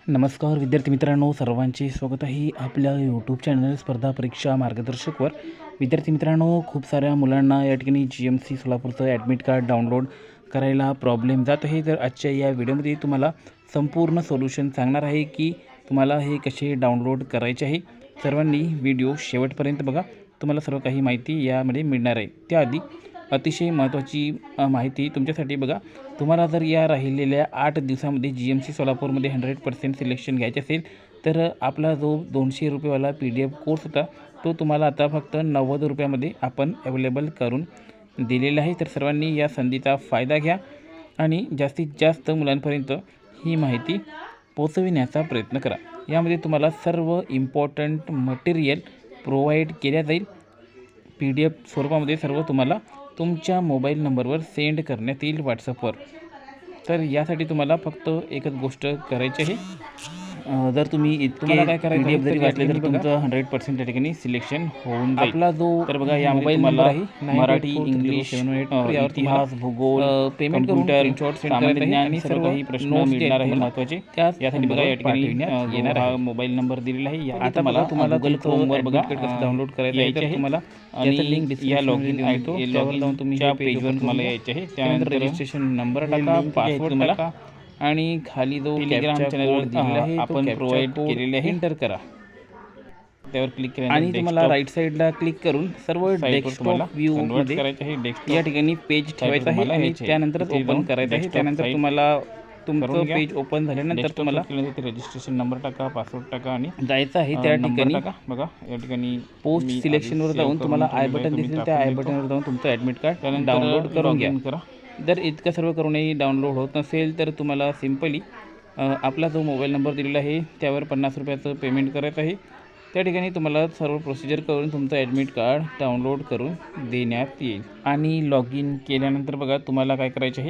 नमस्कार विद्यार्थी मित्रांनो, सर्वांचे स्वागत आहे आपल्या यूट्यूब चॅनल स्पर्धा परीक्षा मार्गदर्शकवर। विद्यार्थी मित्रांनो, खूप साऱ्या मुलांना या ठिकाणी GMC सोलापूरचं ॲडमिट कार्ड डाउनलोड करायला प्रॉब्लेम जात आहे। तर आजच्या या व्हिडिओमध्ये तुम्हाला संपूर्ण सोल्युशन सांगणार आहे की तुम्हाला हे कसे डाउनलोड करायचे आहे। सर्वांनी व्हिडिओ शेवटपर्यंत बघा, तुम्हाला सर्व काही माहिती यामध्ये मिळणार आहे। त्याआधी अतिशय महत्त्वाची माहिती तुमच्यासाठी बघा, तुम्हाला जर या राहिलेल्या 8 दिवसामध्ये GMC सोलापूरमध्ये 100% सिलेक्शन घ्यायचे असेल तर आपला जो 200 रुपयेवाला PDF कोर्स होता तो तुम्हाला आता फक्त 90 रुपयामध्ये आपण अवेलेबल करून दिलेला आहे। तर सर्वांनी या संधीचा फायदा घ्या आणि जास्तीत जास्त मुलांपर्यंत ही माहिती पोहोचविण्याचा प्रयत्न करा। यामध्ये तुम्हाला सर्व इम्पॉर्टंट मटेरियल प्रोव्हाइड केल्या जाईल। PDF स्वरूपामध्ये सर्व तुम्हाला तुमच्या मोबाईल नंबरवर सेंड करण्यात येईल व्हॉट्सअपवर। तर यासाठी तुम्हाला फक्त एकच गोष्ट करायची आहे, जर तुम्ही तुम्हाला काय करायचं PDF जरी वाचले तर तुमचं 100% त्या ठिकाणी सिलेक्शन होऊन जाईल। आपला जो तर बघा यामध्ये तुम्हाला मराठी, इंग्लिश, इतिहास, भूगोल, पेमेंट कम्प्युटर, सामान्य ज्ञान आणि सर्व काही प्रश्न मिळणार आहे महत्त्वाचे। यासाठी बघा या ठिकाणी येणार आहे मोबाईल नंबर दिलेला आहे। आता मला तुम्हाला Google Chromeवर बघा कसं डाउनलोड करायचं आहे तर तुम्हाला आणि लिंक डिस्क्रिप्शन लॉगिन आहे तो त्यावर जाऊन तुम्ही त्या पेजवर तुम्हाला यायचे आहे। त्यानंतर रजिस्ट्रेशन नंबर टाका, पासवर्ड टाका आणि खाली जो टेलिग्राम चॅनलवर दिलेला आहे आपण प्रोव्हाइड केलेले आहे एंटर करा। त्यावर क्लिक केल्यानंतर आणि तुम्हाला राईट साईडला क्लिक करून सर्व डेस्कटॉप व्ह्यू मध्ये करायचे आहे। डेस्कटॉप या ठिकाणी पेज ठेवायचं आहे आणि त्यानंतर ओपन करायचं आहे। त्यानंतर तुम्हाला तुमचं पेज ओपन झाल्यानंतर तुम्हाला रजिस्ट्रेशन नंबर टाका, पासवर्ड टाका आणि जायचं आहे त्या ठिकाणी बघा या ठिकाणी पोस्ट सिलेक्शनवर जाऊन तुम्हाला आय बटन दिसेल, त्या आय बटनवर जाऊन तुमचं ॲडमिट कार्ड डाउनलोड करून घ्या। जर इतकं सर्व करूनही डाउनलोड होत नसेल तर तुम्हाला सिम्पली आपला जो मोबाईल नंबर दिलेला आहे त्यावर 50 रुपयाचं पेमेंट करायचं आहे। त्या ठिकाणी तुम्हाला सर्व प्रोसिजर करून तुमचं ॲडमिट कार्ड डाउनलोड करून देण्यात येईल। आणि लॉग इन केल्यानंतर बघा तुम्हाला काय करायचे आहे,